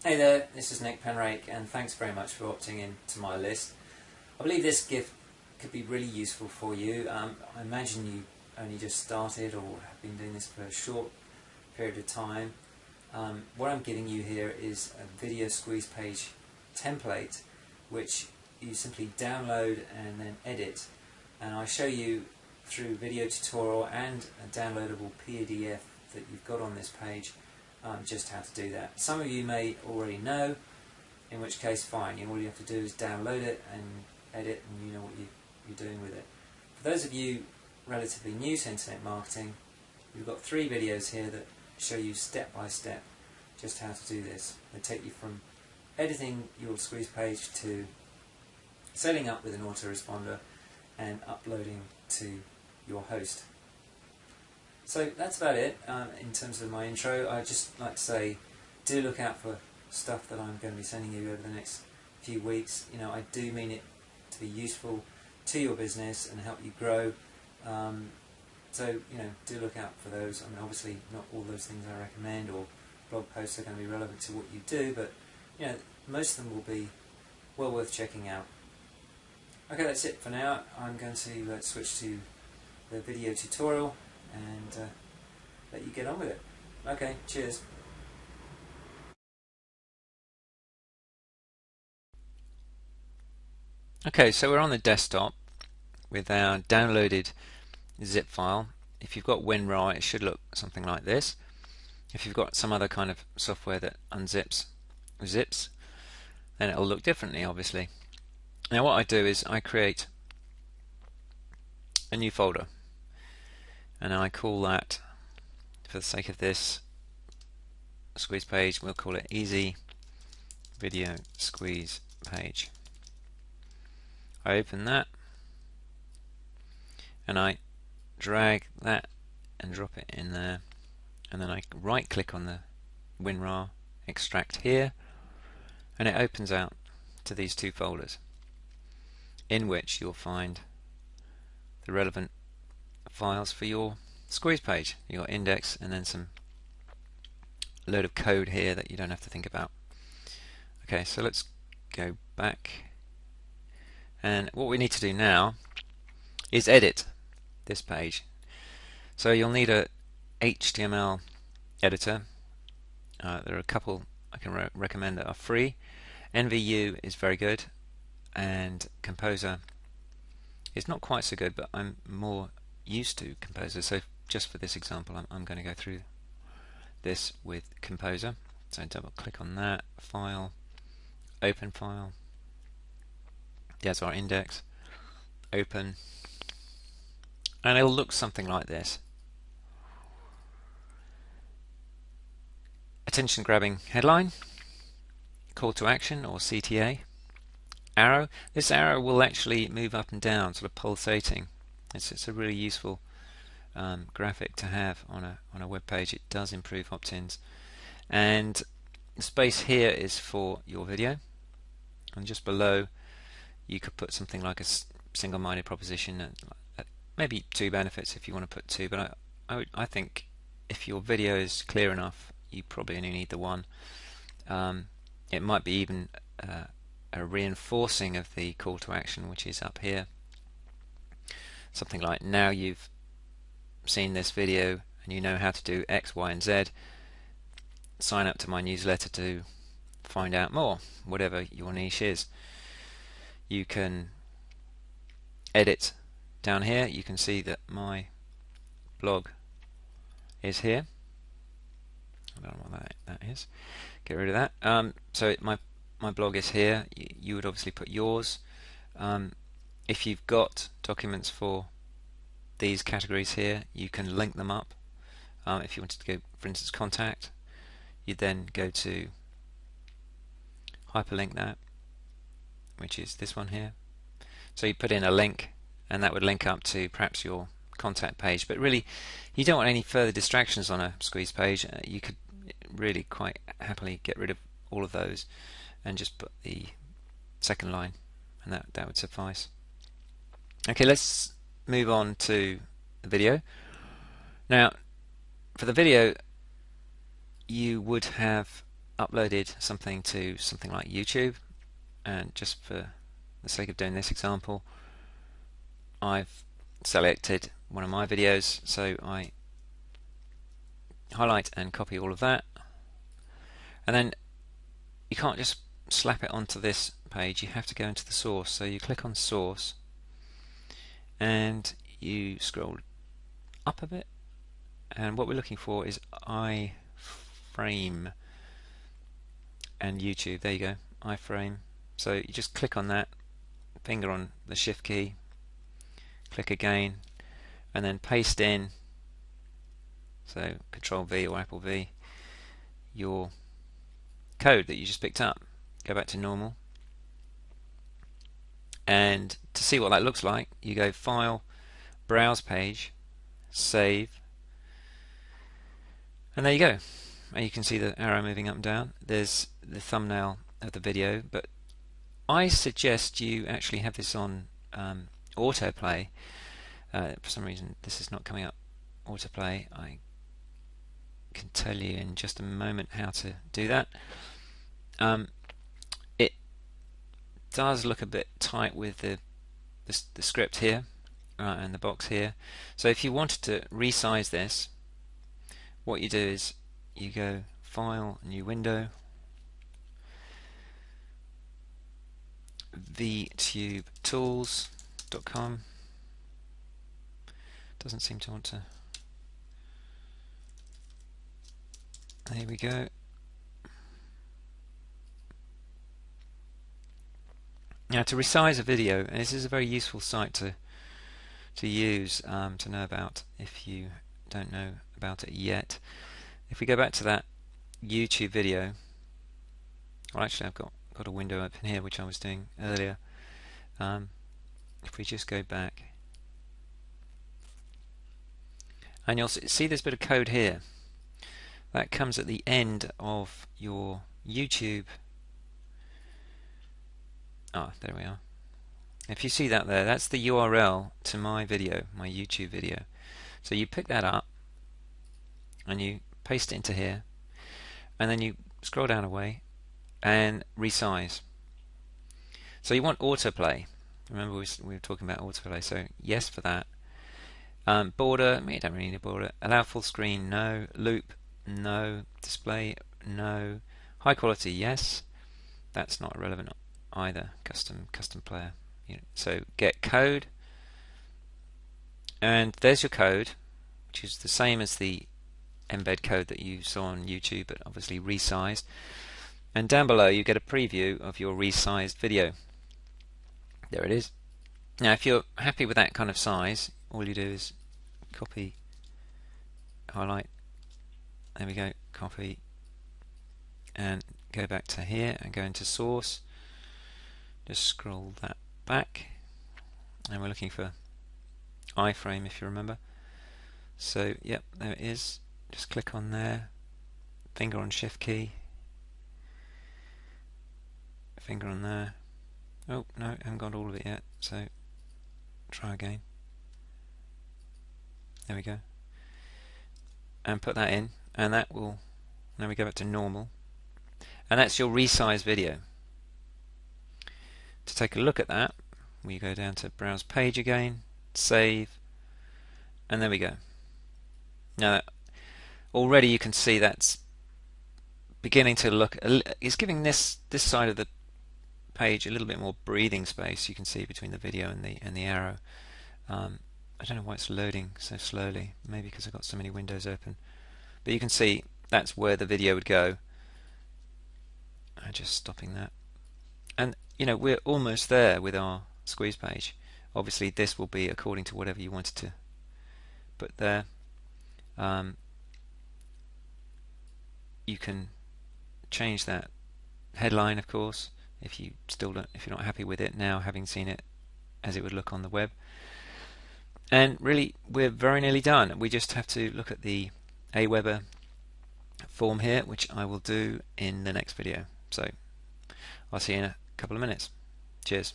Hey there, this is Nic Penrake, and thanks very much for opting in to my list. I believe this gift could be really useful for you. I imagine you only just started or have been doing this for a short period of time. What I'm giving you here is a video squeeze page template which you simply download and then edit, and I show you through video tutorial and a downloadable PDF that you've got on this page just how to do that. Some of you may already know, in which case fine, all you have to do is download it and edit and you know what you're doing with it. For those of you relatively new to internet marketing, we've got 3 videos here that show you step by step just how to do this. They take you from editing your squeeze page to setting up with an autoresponder and uploading to your host. So that's about it in terms of my intro. I'd just like to say, do look out for stuff that I'm going to be sending you over the next few weeks. You know, I do mean it to be useful to your business and help you grow. So, you know, do look out for those. I mean, obviously not all those things I recommend or blog posts are going to be relevant to what you do, but, you know, most of them will be well worth checking out. Okay, that's it for now. I'm going to switch to the video tutorial and let you get on with it. Okay, cheers. Okay, so we're on the desktop with our downloaded zip file. If you've got WinRAR, it should look something like this. If you've got some other kind of software that unzips zips, then it'll look differently, obviously. Now what I do is I create a new folder, and I call that, for the sake of this squeeze page, we'll call it Easy Video Squeeze Page. I open that and I drag that and drop it in there, and then I right click on the WinRAR, extract here, and it opens out to these 2 folders in which you'll find the relevant files for your squeeze page, your index, and then some load of code here that you don't have to think about. Okay, so let's go back, and what we need to do now is edit this page. So you'll need a HTML editor. There are a couple I can recommend that are free. NVU is very good, and Composer is not quite so good, but I'm more used to Composer, so just for this example I'm going to go through this with Composer. So double click on that, File, Open File, there's our index, Open, and it'll look something like this. Attention grabbing headline, call to action or CTA, arrow. This arrow will actually move up and down, sort of pulsating. It's a really useful graphic to have on a web page. It does improve opt-ins. And the space here is for your video, and just below you could put something like a single-minded proposition, maybe 2 benefits if you want to put 2, but I think if your video is clear enough, you probably only need the 1. It might be even a reinforcing of the call to action, which is up here. Something like, now you've seen this video and you know how to do X, Y, and Z, sign up to my newsletter to find out more, whatever your niche is. You can edit down here. You can see that my blog is here. I don't know what that is. Get rid of that. So my blog is here. You would obviously put yours. If you've got documents for these categories here, you can link them up. If you wanted to go, for instance, contact, you'd then go to hyperlink that, which is this one here. So you put in a link, and that would link up to perhaps your contact page. But really, you don't want any further distractions on a squeeze page. You could really quite happily get rid of all of those and just put the second line, and that would suffice. Okay, let's move on to the video. Now, for the video, you would have uploaded something to something like YouTube, and just for the sake of doing this example, I've selected one of my videos, so I highlight and copy all of that, and then you can't just slap it onto this page, you have to go into the source. So you click on source and you scroll up a bit, and what we're looking for is iframe and YouTube. There you go, iframe. So you just click on that, finger on the shift key, click again, and then paste in, so Control V or Apple V, your code that you just picked up. Go back to normal, and to see what that looks like, you go File, Browse Page, Save, and there you go. And you can see the arrow moving up and down. There's the thumbnail of the video, but I suggest you actually have this on autoplay. For some reason this is not coming up autoplay. I can tell you in just a moment how to do that. It does look a bit tight with the script here and the box here. So if you wanted to resize this, what you do is you go File, New Window, vtubetools.com. Doesn't seem to want to. There we go. Now, to resize a video, and this is a very useful site to use, to know about if you don't know about it yet. If we go back to that YouTube video, well, actually I've got a window open here which I was doing earlier. If we just go back, and you'll see this bit of code here that comes at the end of your YouTube. There we are. If you see that there, that's the URL to my video, my YouTube video. So you pick that up and you paste it into here, and then you scroll down away and resize. So you want autoplay. Remember we were talking about autoplay, so yes for that. Border, you don't really need a border. Allow full screen, no. Loop, no. Display, no. High quality, yes. That's not relevant either. Custom player. So get code, and there's your code, which is the same as the embed code that you saw on YouTube, but obviously resized. And down below you get a preview of your resized video. There it is. Now if you're happy with that kind of size, all you do is copy, highlight, there we go, copy, and go back to here and go into source. Just scroll that back, and we're looking for iframe, if you remember. So yep, there it is. Just click on there, finger on shift key, finger on there. Oh no, I haven't got all of it yet, so try again. There we go, and put that in, and that will, now we go back to normal, and that's your resized video. To take a look at that, we go down to browse page again, save, and there we go. Now already you can see that's beginning to look, it's giving this side of the page a little bit more breathing space. You can see between the video and the arrow. I don't know why it's loading so slowly, maybe because I've got so many windows open, but you can see that's where the video would go. I'm just stopping that, and we're almost there with our squeeze page. Obviously this will be according to whatever you wanted to put there. You can change that headline, of course, if you're not happy with it now, having seen it as it would look on the web. And really, we're very nearly done. We just have to look at the Aweber form here, which I will do in the next video. So I'll see you in a couple of minutes. Cheers.